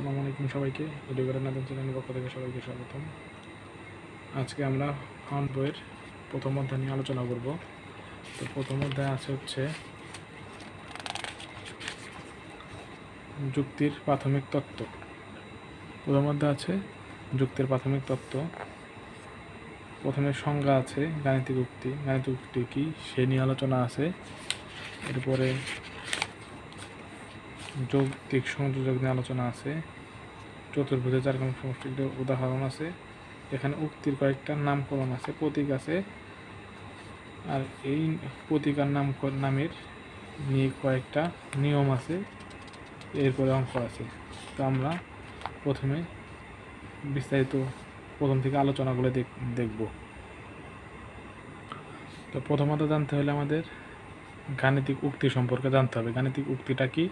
আসসালামু আলাইকুম সবাইকে। এডুকেটের নাদন চ্যানেলের পক্ষ থেকে সবাইকে স্বাগতম। আজকে আমরা ফাউন্ড বইয়ের প্রথম অধ্যায় নিয়ে আলোচনা করব। তো প্রথম অধ্যায় আছে হচ্ছে যুক্তির প্রাথমিক তত্ত্ব। প্রথম অধ্যায় আছে যুক্তির প্রাথমিক তত্ত্ব। প্রথমে সংজ্ঞা আছে গাণিতিক উক্তি। গাণিতিক উক্তি কী সে নিয়ে আলোচনা আছে। এরপরে যৌক্তিক সংযোজক নিয়ে আলোচনা আছে। চতুর্ভুজের চারকোণের সমষ্টির উদাহরণ আছে। এখানে উক্তির কয়েকটা নামকরণ আছে, প্রতীক আছে, আর এই প্রতীক আর নামের নিয়ে কয়েকটা নিয়ম আছে, এরপরে অঙ্ক আছে। তো আমরা প্রথমে বিস্তারিত প্রথম থেকে আলোচনাগুলো দেখব। তো প্রথমত জানতে হলে আমাদের গাণিতিক উক্তি সম্পর্কে জানতে হবে। গাণিতিক উক্তিটা কি?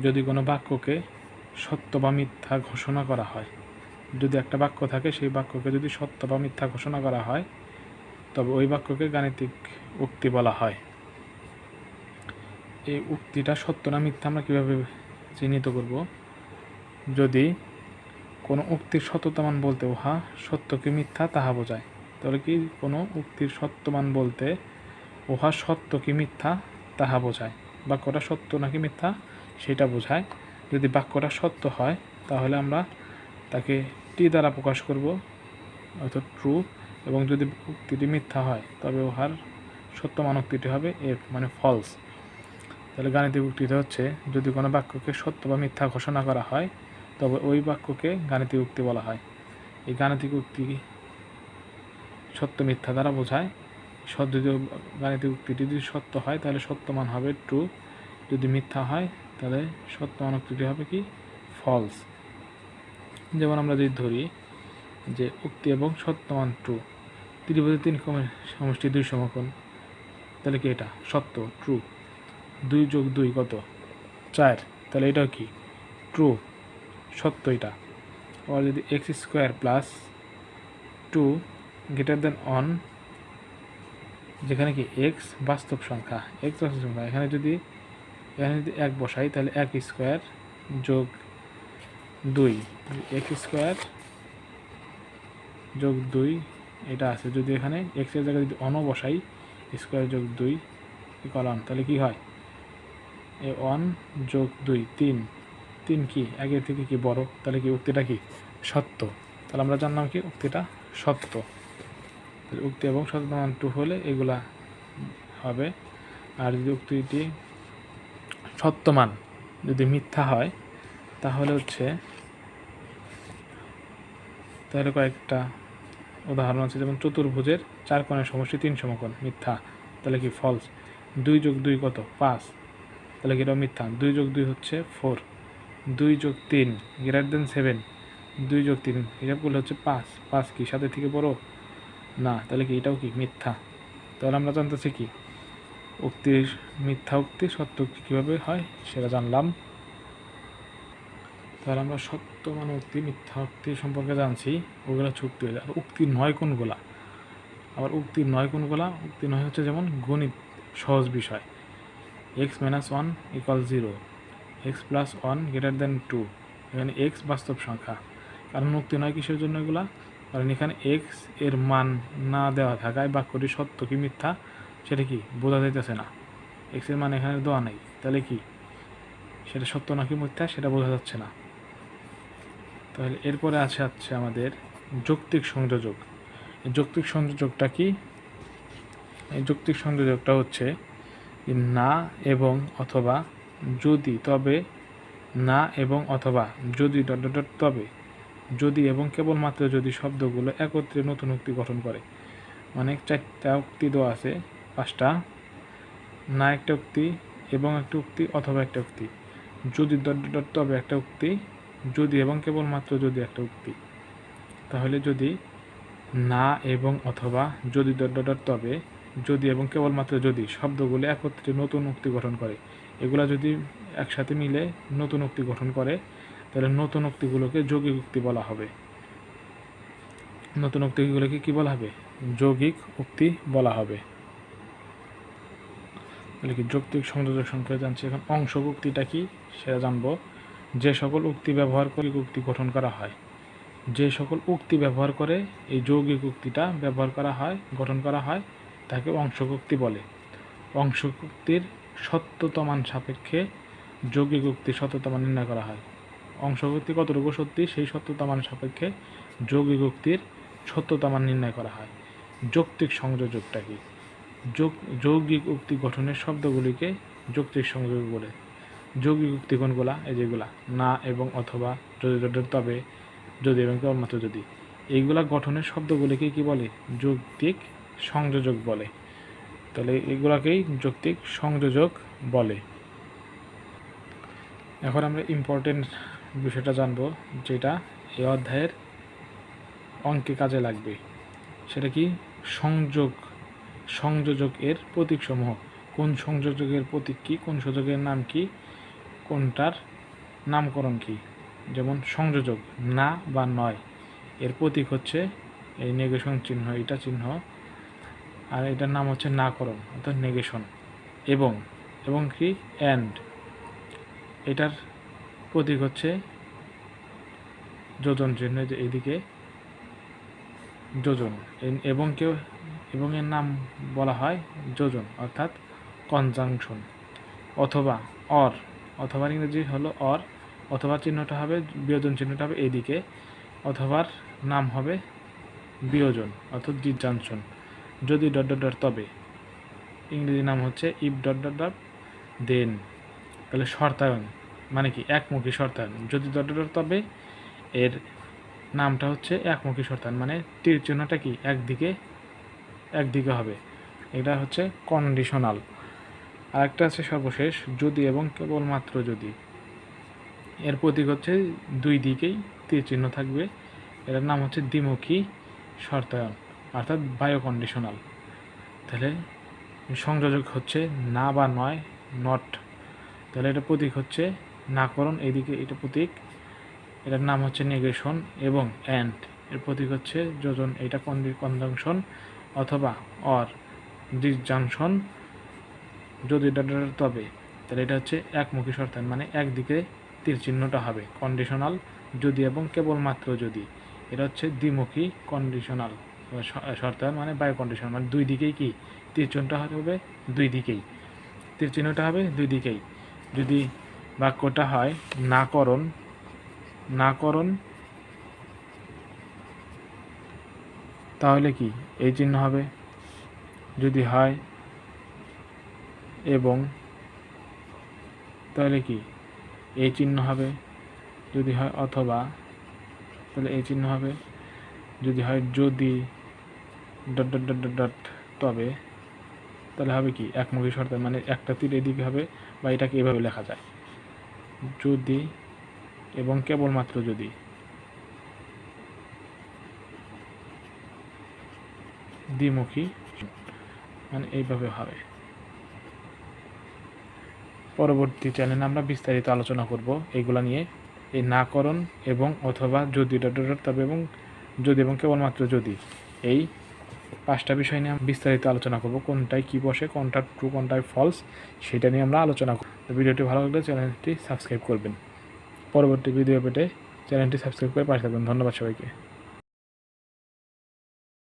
যদি কোনো বাক্যকে সত্য বা মিথ্যা ঘোষণা করা হয়, যদি একটা বাক্য থাকে সেই বাক্যকে যদি সত্য বা মিথ্যা ঘোষণা করা হয় তবে ওই বাক্যকে গাণিতিক উক্তি বলা হয়। এই উক্তিটা সত্য না মিথ্যা আমরা কীভাবে চিহ্নিত করব? যদি কোনো উক্তির সত্যতামান বলতে উহা সত্য কি মিথ্যা তাহা বোঝায়, তাহলে কি কোনো উক্তির সত্যমান বলতে উহা সত্য কি মিথ্যা তাহা বোঝায়, বাক্যটা সত্য নাকি মিথ্যা সেটা বোঝায়। যদি বাক্যটা সত্য হয় তাহলে আমরা তাকে টি দ্বারা প্রকাশ করব, অর্থাৎ ট্রু। এবং যদি উক্তিটি মিথ্যা হয় তবে উহার সত্যমান উক্তিটি হবে এফ, মানে ফলস। তাহলে গাণিতিক উক্তিতে হচ্ছে যদি কোনো বাক্যকে সত্য বা মিথ্যা ঘোষণা করা হয় তবে ওই বাক্যকে গাণিতিক উক্তি বলা হয়। এই গাণিতিক উক্তি সত্য মিথ্যা দ্বারা বোঝায়। যদি গাণিতিক উক্তিটি যদি সত্য হয় তাহলে সত্যমান হবে ট্রু, যদি মিথ্যা হয় তাহলে সত্যমান উক্তিটি হবে কি ফলস। যেমন আমরা যদি ধরি যে উক্তি এবং সত্যমান ট্রু, ত্রিভুজের তিন সমষ্টি 2 সমকোণ, তাহলে কি এটা সত্য ট্রু। 2 যোগ 2 কত 4, তাহলে এটাও কি ট্রু সত্য এটা। আবার যদি x square plus 2 greater than 1, যেখানে কি এক্স বাস্তব সংখ্যা, এখানে যদি 1 বসাই তাহলে 1 স্কোয়ার যোগ 2, এক্স স্কোয়ার যোগ 2 এটা আছে। যদি এখানে এক্সের জায়গায় যদি অনও বসাই স্কোয়ার যোগ 2 কলাম, তাহলে কি হয় 1 যোগ 2 3 কি আগের থেকে কি বড়, তাহলে কি উক্তিটা কি সত্য। তাহলে আমরা জানলাম কি উক্তিটা সত্য। উক্তি এবং সত্যমান ট্রু হলে এগুলা হবে। আর যদি উক্তিটি সত্যমান যদি মিথ্যা হয় তাহলে হচ্ছে, তাহলে কয়েকটা উদাহরণ আছে। যেমন চতুর্ভুজের 4 কোণের সমষ্টি 3 সমকোণ, মিথ্যা, তাহলে কি ফলস। 2 যোগ 2 কত 5, তাহলে কি এটাও মিথ্যা। 2 যোগ 2 হচ্ছে 4, 2 যোগ 3 গ্রেটার দেন 7, 2 যোগ 3 হিসাব করলে হচ্ছে 5 কি 7 থেকে বড় না, তাহলে কি এটাও কি মিথ্যা। তাহলে আমরা জানতেছি কি উক্তির মিথ্যা উক্তি সত্য উক্তি কীভাবে হয় সেটা জানলাম। তাহলে আমরা সত্যমান উক্তি মিথ্যা উক্তি সম্পর্কে জানছি, ওগুলো চুক্তি হয়ে যায়। আর উক্তির 9 কোণগুলা, আবার উক্তির 9 কোণগুলা, উক্তি 9 হচ্ছে যেমন গণিত সহজ বিষয়, x - 1 = 0, x + 1 > 2, এখানে x বাস্তব সংখ্যা। কারণ উক্তি 9 কিসের জন্য এগুলা? কারণ এখানে x এর মান না দেওয়া থাকায় বাক্যটি সত্য কি মিথ্যা সেটা কি বোঝা যাইতেছে না, x এর মান এখানে দেওয়া নেই, তাহলে কি সেটা সত্য নাকি মিথ্যা সেটা বোঝা যাচ্ছে না। তাহলে এরপরে আছে আমাদের যৌক্তিক সংযোজক। এই যৌক্তিক সংযোজকটা কি? এই যৌক্তিক সংযোজকটা হচ্ছে না এবং অথবা, যদি তবে, না এবং অথবা, যদি তবে, যদি এবং কেবলমাত্র যদি শব্দগুলো একত্রে নতুন উক্তি গঠন করে। মানে 4টা উক্তি দেওয়া আছে, 5টা, না একটা উক্তি, এবং একটা উক্তি, অথবা একটা উক্তি, যদি তবে একটা উক্তি, যদি এবং কেবলমাত্র যদি একটা উক্তি। তাহলে যদি না এবং অথবা, যদি তবে, যদি এবং কেবলমাত্র যদি শব্দগুলো একত্রে নতুন উক্তি গঠন করে, এগুলা যদি একসাথে মিলে নতুন উক্তি গঠন করে তাহলে নতুন উক্তিগুলোকে যৌগিক উক্তি বলা হবে। নতুন উক্তিগুলোকে কি বলা হবে? যৌগিক উক্তি বলা হবে। তাহলে কি যৌক্তিক সংযোজক সম্পর্কে জানছি। এখন অংশক উক্তিটা কি সেটা জানবো। যে সকল উক্তি ব্যবহার করে উক্তি গঠন করা হয়, যে সকল উক্তি ব্যবহার করে এই যৌগিক উক্তিটা ব্যবহার করা হয়, গঠন করা হয়, তাকে অংশক উক্তি বলে। অংশক উক্তির সত্যতা মান সাপেক্ষে যৌগিক উক্তির সত্যতা মান নির্ণয় করা হয়। অংশক উক্তি কতটুকু সত্যি সেই সত্যতা মান সাপেক্ষে যৌগিক উক্তির সত্যতা মান নির্ণয় করা হয়। যৌক্তিক সংযোজকটা কি? যৌগিক উক্তি গঠনের শব্দগুলিকে যৌক্তিক সংযোজক বলে। যৌগিক উক্তি কোনগুলা? এই যেগুলা না এবং অথবা, যদি তবে, যদি এবং কেবলমাত্র যদি, এইগুলা গঠনের শব্দগুলিকে কি বলে? যৌক্তিক সংযোজক বলে। তাহলে এগুলাকেই যৌক্তিক সংযোজক বলে। এখন আমরা ইম্পর্টেন্ট বিষয়টা জানবো, যেটা এই অধ্যায়ের অঙ্কে কাজে লাগবে। সেটা কি? সংযোজক এর প্রতীকসমূহ। কোন সংযোজকের প্রতীক কি, কোন সংযোজকের নাম কি, কোনটার নামকরণ কি। যেমন সংযোজক না বা নয়, এর প্রতীক হচ্ছে এই নেগেশন চিহ্ন, এটা চিহ্ন, আর এটার নাম হচ্ছে নাকরণ অর্থাৎ নেগেশন। এবং কি? অ্যান্ড, এটার প্রতীক হচ্ছে যোজন চিহ্ন, যে এইদিকে যোজন। এবং এর নাম বলা হয় যোজন অর্থাৎ কনজাংশন। অথবার ইংরেজি হলো অর, অথবা চিহ্নটা হবে, বিয়োজন চিহ্নটা হবে এইদিকে, অথবার নাম হবে বিয়োজন অর্থাৎ ডিসজাংশন। যদি ... তবে, ইংরেজি নাম হচ্ছে ইফ ... দেন। তাহলে শর্তায়ন মানে কি? একমুখী শর্তায়ন। যদি ... তবে এর নামটা হচ্ছে একমুখী শর্তায়ন, মানে তীর চিহ্নটা কি? একদিকে হবে। এটা হচ্ছে কন্ডিশনাল। আরেকটা আছে সর্বশেষ, যদি এবং কেবলমাত্র যদি। এর প্রতীক হচ্ছে দুই দিকেই তীর চিহ্ন থাকবে। এটার নাম হচ্ছে দ্বিমুখী শর্তায়ন অর্থাৎ বায়ো কন্ডিশনাল। তাহলে সংযোজক হচ্ছে না বা নয়, নট। তাহলে এটা প্রতীক হচ্ছে নাকরণ, এইদিকে এটা প্রতীক, এটার নাম হচ্ছে নেগেশন। এবং অ্যান্ড, এর প্রতীক হচ্ছে যোজন, এটা কনজাংশন অথবা অর ডিসজাংশন। যদি ... তবে, তাহলে এটা হচ্ছে একমুখী শর্তায়ন, মানে একদিকে তীর চিহ্নটা হবে কন্ডিশনাল। যদি এবং কেবলমাত্র যদি, এটা হচ্ছে দ্বিমুখী কন্ডিশনাল শর্তায়ন, মানে বায়ো কন্ডিশনাল, মানে দুই দিকেই কি তীর চিহ্নটা হবে, দুই দিকেই তীর চিহ্নটা হবে, দুই দিকেই। যদি বাক্যটা হয় নাকরণ, তাহলে কি এই চিহ্ন হবে। যদি হয় এবং, তাহলে কি এই চিহ্ন হবে। যদি হয় অথবা, তাহলে এই চিহ্ন হবে। যদি হয় যদি ... তবে, তাহলে হবে কি একমুখী শর্তায়ন, মানে একটা তীর এদিকে হবে, বা এটাকে এভাবে লেখা যায়, যদি এবং কেবলমাত্র যদি। দ্বিমুখী, মানে এইভাবে হবে। পরবর্তী চ্যানেলে আমরা বিস্তারিত আলোচনা করব এগুলা নিয়ে, এই নাকরণ এবং অথবা, যদি ... তবে এবং যদি এবং কেবলমাত্র যদি, এই 5টা বিষয় নিয়ে বিস্তারিত আলোচনা করব। কোনটায় কি বসে, কোনটা ট্রু, কোনটায় ফলস, সেটা নিয়ে আমরা আলোচনা করব। ভিডিওটি ভালো লাগলে চ্যানেলটি সাবস্ক্রাইব করবেন। পরবর্তী ভিডিও পেতে চ্যানেলটি সাবস্ক্রাইব করে পাশে থাকবেন। ধন্যবাদ সবাইকে।